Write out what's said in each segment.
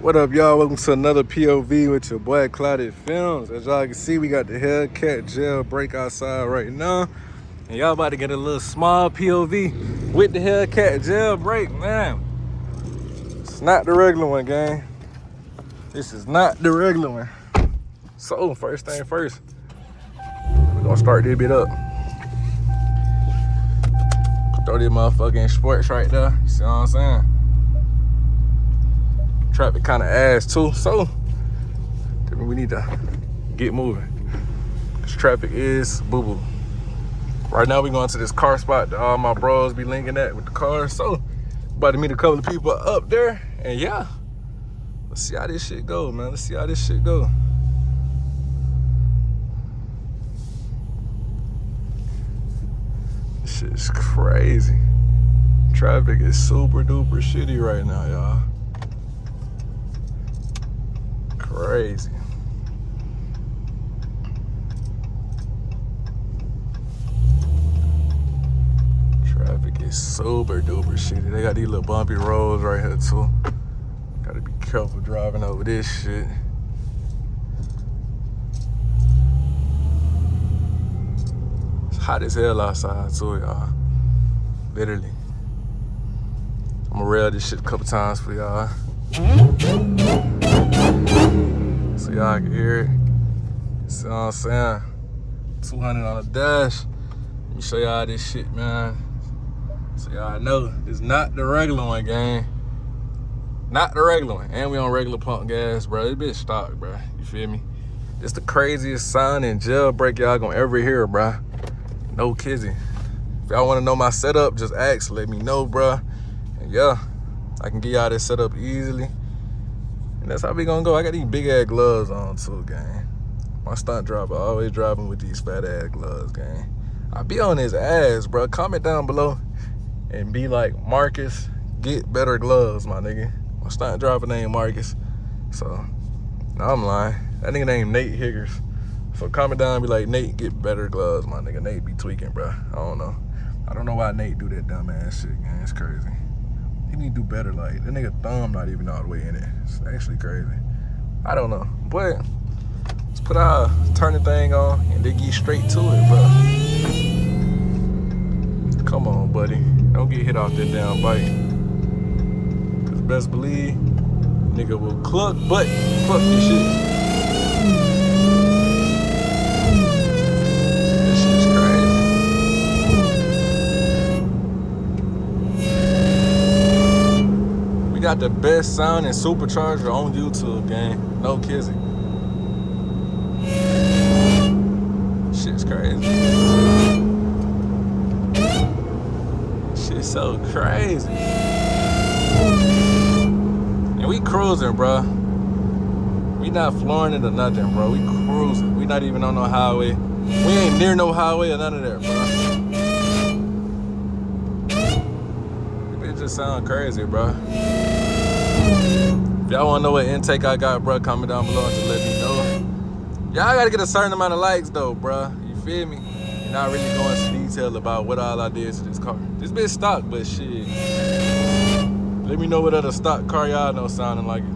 What up, y'all? Welcome to another POV with your boy Clouded Films. As y'all can see, we got the HELLCAT Jailbreak outside right now. And y'all about to get a little small POV with the HELLCAT Jailbreak, man. It's not the regular one, gang. This is not the regular one. So, first thing first, we're gonna start this bit up. Throw this motherfucking sports right there. You see what I'm saying? Traffic kind of ass too, so we need to get moving. This traffic is boo-boo. Right now we going to this car spot that all my bros be linking at with the cars, so about to meet a couple of people up there, and yeah, let's see how this shit go, man. Let's see how this shit go. This shit's crazy. Traffic is super duper shitty right now, y'all. Crazy. Traffic is super duper shitty. They got these little bumpy roads right here too. Gotta be careful driving over this shit. It's hot as hell outside too, y'all. Literally. I'm gonna rail this shit a couple times for y'all, so y'all can hear it. See what I'm saying? 200 on the dash. Let me show y'all this shit, man. So y'all know it's not the regular one, gang. Not the regular one. And we on regular pump gas, bro. This bitch stock, bro. You feel me? It's the craziest sound in jailbreak y'all gonna ever hear, bro. No kidding. If y'all wanna know my setup, just ask, let me know, bro. And yeah, I can get y'all this setup easily. And that's how we gonna go. I got these big ass gloves on too, gang. My stunt driver always driving with these fat ass gloves, gang. I be on his ass, bro. Comment down below and be like, Marcus, get better gloves, my nigga. My stunt driver named Marcus. So, no, I'm lying. That nigga named Nate Higgers. So comment down and be like, Nate, get better gloves, my nigga. Nate be tweaking, bro. I don't know. I don't know why Nate do that dumb ass shit, gang. It's crazy. He need to do better. Like, that nigga thumb not even all the way in it. It's actually crazy. I don't know. But let's put our turning thing on and then get straight to it, bro. Come on, buddy. Don't get hit off that damn bike. Cause best believe, nigga will cluck this shit. This shit's crazy. We got the best sound and supercharger on YouTube, gang. No kidding. Shit's crazy. Shit's so crazy. And we cruising, bro. We not flooring it or nothing, bro. We cruising. We not even on no highway. We ain't near no highway or none of that, bro. It just sound crazy, bro. If y'all wanna know what intake I got, bro, comment down below and just let me know. Y'all gotta get a certain amount of likes though, bro. You feel me? You're not really going into detail about what all I did to this car. This bitch stock, but shit. Let me know what other stock car y'all know sounding like it.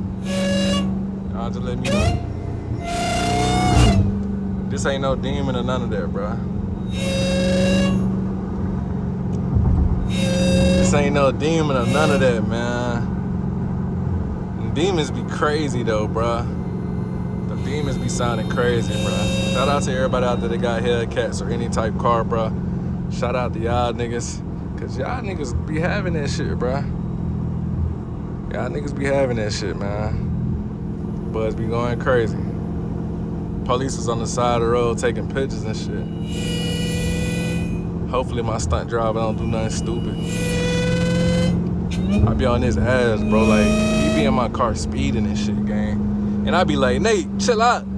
Y'all just let me know. This ain't no demon or none of that, bro. This ain't no demon or none of that, man. Demons be crazy though, bruh. The demons be sounding crazy, bruh. Shout out to everybody out there that got Hellcats or any type car, bruh. Shout out to y'all niggas, cause y'all niggas be having that shit, bruh. Y'all niggas be having that shit, man. Buzz be going crazy. Police is on the side of the road taking pictures and shit. Hopefully my stunt driver don't do nothing stupid. I be on his ass, bro, like, he be in my car speeding and shit, gang. And I be like, Nate, chill out. Get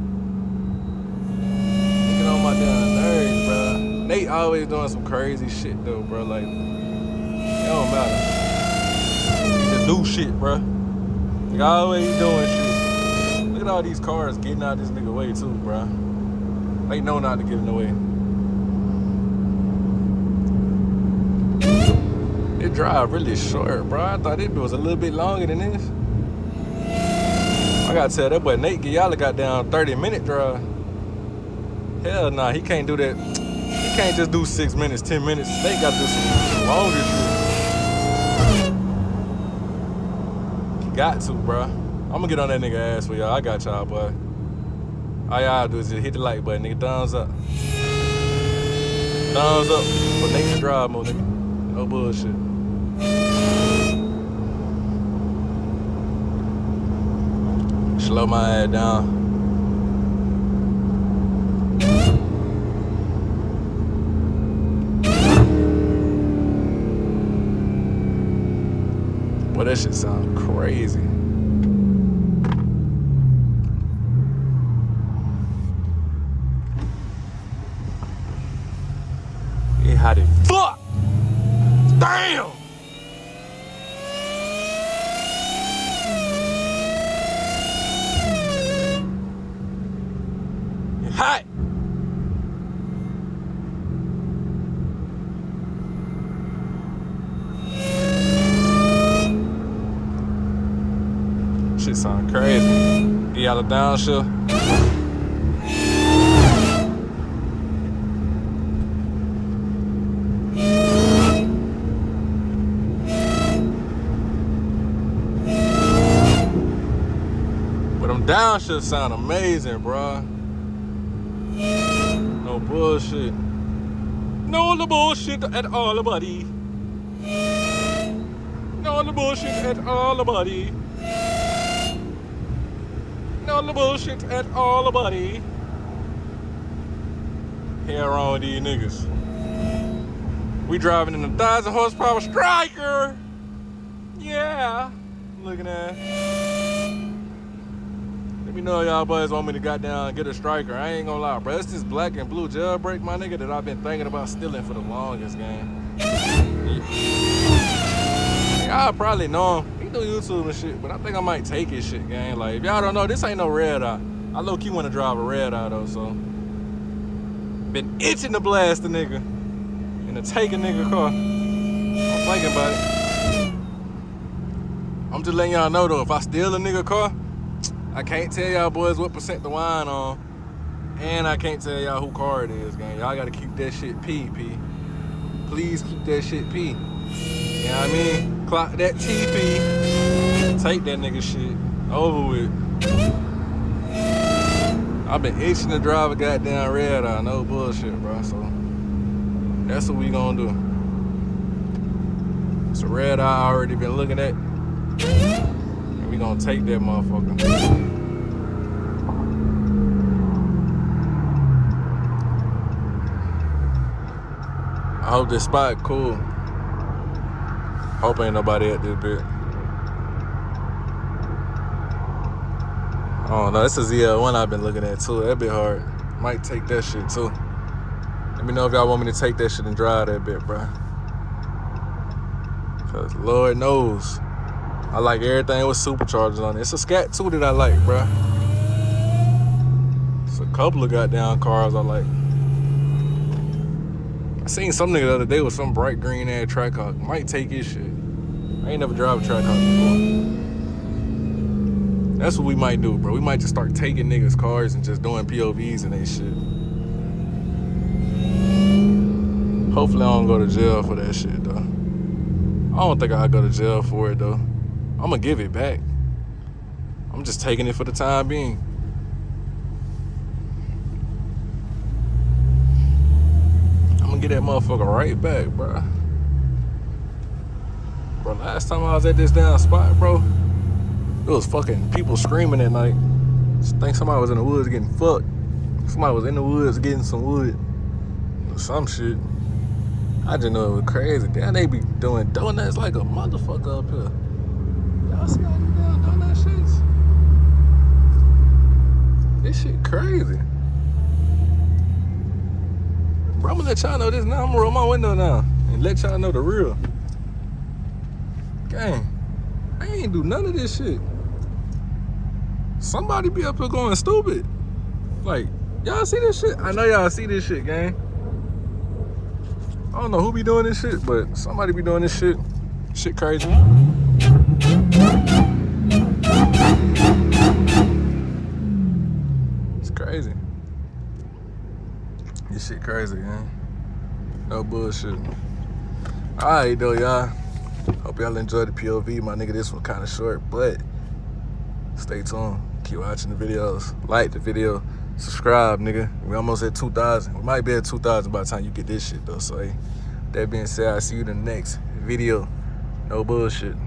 on my damn nerves, bro. Nate always doing some crazy shit, though, bro, like, it don't matter. He just do shit, bro. Like, always doing shit. Look at all these cars getting out this nigga way, too, bro. They know not to get in the way. It drive really short, bro. I thought it was a little bit longer than this. I gotta tell that boy Nate, get y'all a goddamn 30-minute drive. Hell nah, he can't do that. He can't just do 6 minutes, 10 minutes. Nate gotta do some longer shit. He got to, bro. I'm gonna get on that nigga ass for y'all. I got y'all, boy. All y'all do is just hit the like button, nigga. Thumbs up. Thumbs up for Nate to drive more, nigga. No bullshit. Slow my ass down. Boy, that shit sound crazy. It hot as fuck. Damn. It hot. Shit sound crazy. Get y'all a downshift. But them downshifts sound amazing, bro. No bullshit. No the bullshit at all, buddy. No the bullshit at all, buddy. No the bullshit at all, buddy. Hell wrong with these niggas. We driving in a 1,000 horsepower striker. Yeah. Looking at. Let me know y'all boys want me to goddamn get a striker. I ain't gonna lie, bro. It's this black and blue jailbreak, my nigga, that I've been thinking about stealing for the longest, game. Y'all probably know him. He do YouTube and shit, but I think I might take his shit, gang. Like, if y'all don't know, this ain't no red eye. I low-key want to drive a red eye, though, so. Been itching to blast a nigga and to take a nigga car. I'm thinking about it. I'm just letting y'all know, though, if I steal a nigga car, I can't tell y'all boys what percent the wine on, and I can't tell y'all who car it is, gang. Y'all gotta keep that shit P. Please keep that shit P. You know what I mean? Clock that TP. Take that nigga shit. Over with. I've been itching to drive a goddamn red eye. No bullshit, bro. So that's what we gonna do. It's a red eye I already been looking at. And we gonna take that motherfucker. I hope this spot cool. Hope ain't nobody at this bit. I don't know. This is ZL1 I've been looking at too. That bit hard. Might take that shit too. Let me know if y'all want me to take that shit and drive that bit, bro. Cause Lord knows, I like everything with superchargers on it. It's a Scat too that I like, bro. It's a couple of goddamn cars I like. I seen some nigga the other day with some bright green ass Trackhawk. Might take his shit. I ain't never drive a Trackhawk before. That's what we might do, bro. We might just start taking niggas' cars and just doing POVs and that shit. Hopefully I don't go to jail for that shit, though. I don't think I'll go to jail for it, though. I'm gonna give it back. I'm just taking it for the time being. I'm gonna get that motherfucker right back, bro. Bro, last time I was at this damn spot, bro, it was fucking people screaming at night. Just think somebody was in the woods getting fucked. Somebody was in the woods getting some wood. Or some shit. I just know it was crazy. Damn, they be doing donuts like a motherfucker up here. Y'all see all these damn donut shits? This shit crazy. Bro, I'm gonna let y'all know this now. I'm gonna roll my window now and let y'all know the real. Gang, I ain't do none of this shit. Somebody be up here going stupid. Like, y'all see this shit? I know y'all see this shit, gang. I don't know who be doing this shit, but somebody be doing this shit. Shit crazy. This shit crazy, man. No bullshit. Alright, though, y'all. Hope y'all enjoyed the POV. My nigga, this one kind of short, but stay tuned. Keep watching the videos. Like the video. Subscribe, nigga. We almost at 2,000. We might be at 2,000 by the time you get this shit, though. So, hey, that being said, I'll see you in the next video. No bullshit.